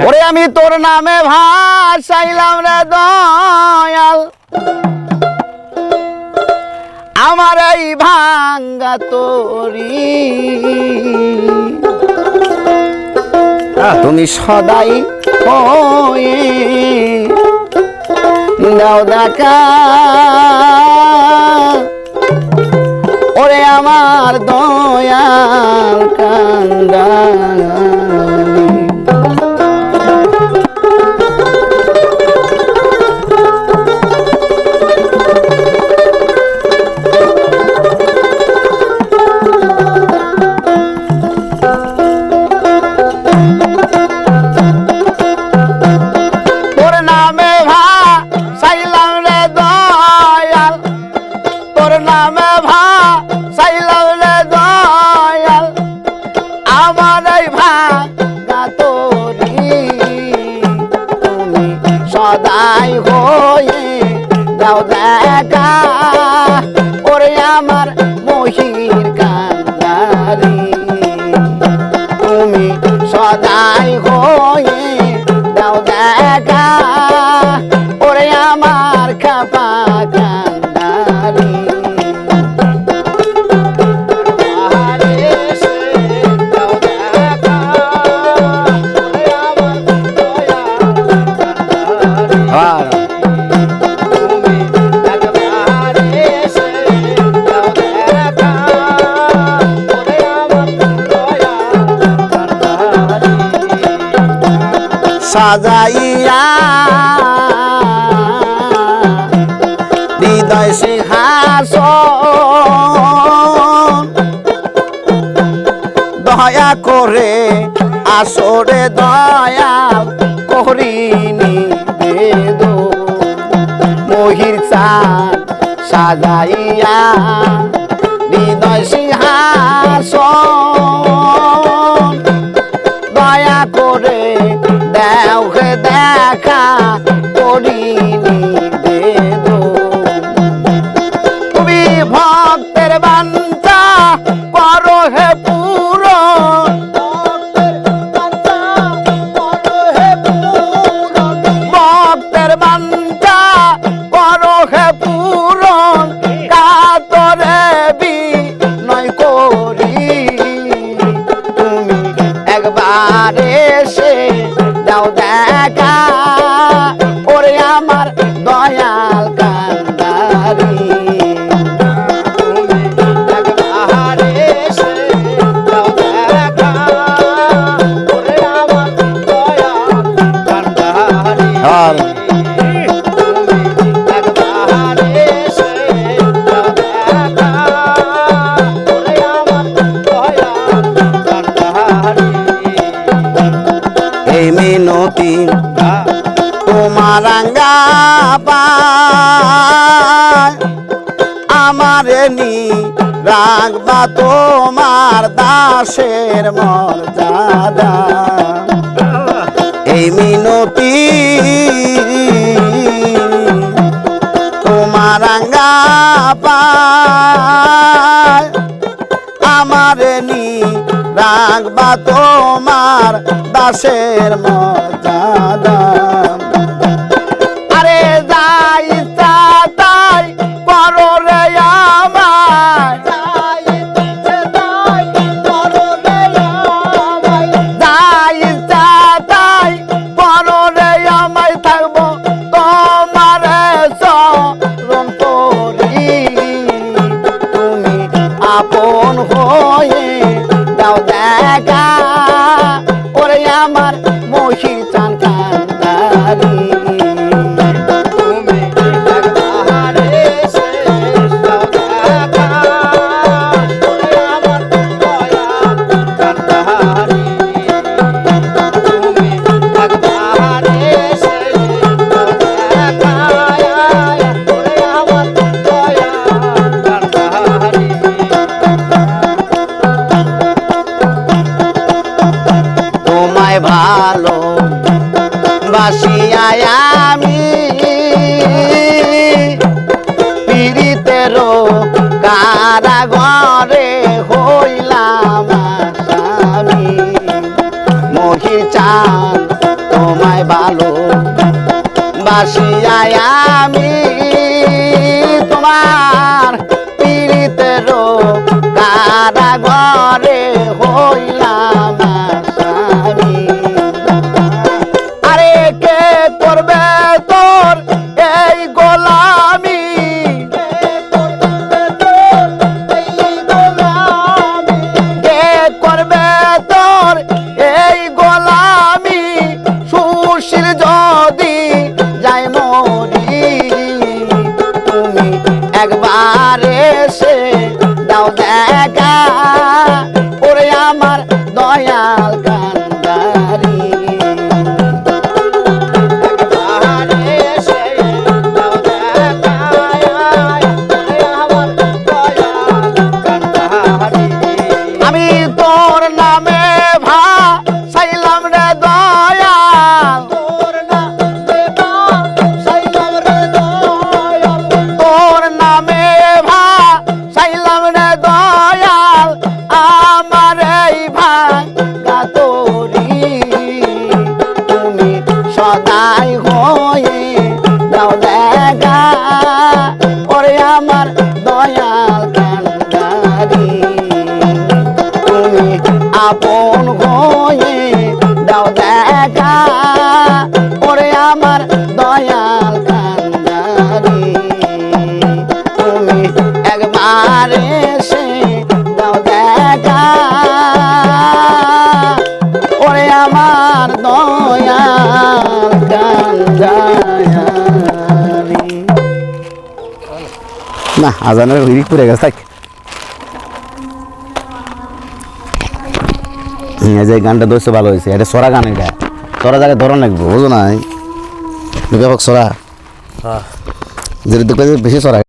ওরে আমি তোর নামে ভাসাইলাম রে দয়াল আমার এই ভাঙ্গা তোরি তুমি সদাই হয়ে দাও দেখা ওরে আমার দয়াল কান্দালি সদাই হয়ে দাও দেখা ওরে আমার মহির কান্দারি তুমি সদাই হয়ে দাও দেখা ওরে আমার খাপা কান্দারি সাজাইয়া হৃদয় সিংহাসন দয়া করে আসরে দয়াল করিনি বেদ মহির চাঁদ সাজাইয়া হৃদয় সিংহাসন দয়া করে দেও হে দেখা করিনি বেদ তুমি ভক্তের বাঞ্ছা করো হে পূরণ ভক্তের বাঞ্ছা করো হে পূরণ কাতরে বিনয় করি তুমি একবার এসে দাও দেখা ওরে আমার দয়াল কান্দারি একবার এসে দাও দেখা ওরে আমার দয়াল কান্দারি একবার এসে দাও দেখা ওরে আমার দয়াল কান্দারি এই মিনতি তোমার রাঙ্গা পায় আমারে নি রাখবা তোমার দাসের মর্যাদা এই মিনতি তোমার রাঙ্গা পায় আমারে নি রাখবা তোমার দাসের মর্যাদা আরে যাই তাই করো রে আমায় যাই তাই করো রে আমায় থাকবো তোমার চরণ করি তুমি আপন হয়ে দাও দেখা ওরে আমার মহির চান কান্দারি ভালো বাসিয়া আমি পীড়িতের কারাগারে হইলাম আসামি মহির চান তোমায় ভালো বাসিয়ায় আমি তোমার পীড়িতের কারাগারে হইলাম আসামি। আরে কে করবে তোর এই গোলামি, কে করবে তোর এই গোলামি, সুশীল যদি যাই মরি তুমি একবার এসে দাও দেখা ওরে আমার দয়াল কান্দারি। একবার এসে দাও দেখা আমার দয়াল কান্দারি। আমি তোর নামে ভাসাইলাম রে দয়াল, তোর নামে ভাসাইলাম রে দয়াল, তোর নামে ভাসাইলাম রে দয়াল আমার এই ভাঙা তরি। তুমি সদাই হয়ে দাও দেখা ওরে আমার দয়াল কান্দারি। তুমি আপন হয়ে দাও দেখা ওরে আমার দয়াল কান্দারি। তুমি একবার এসে দাও দেখা ওরে আমার দয়াল কান্দারি। না আজানের লিরিক পড়ে গেছে থাক। যে গানটা দোষে ভালো হয়েছে, এটা সরা গান, এটা সরা জায়গায় ধরন লাগবে বুঝো না ব্যাপক সরা, যেটা দেখবে বেশি সরা।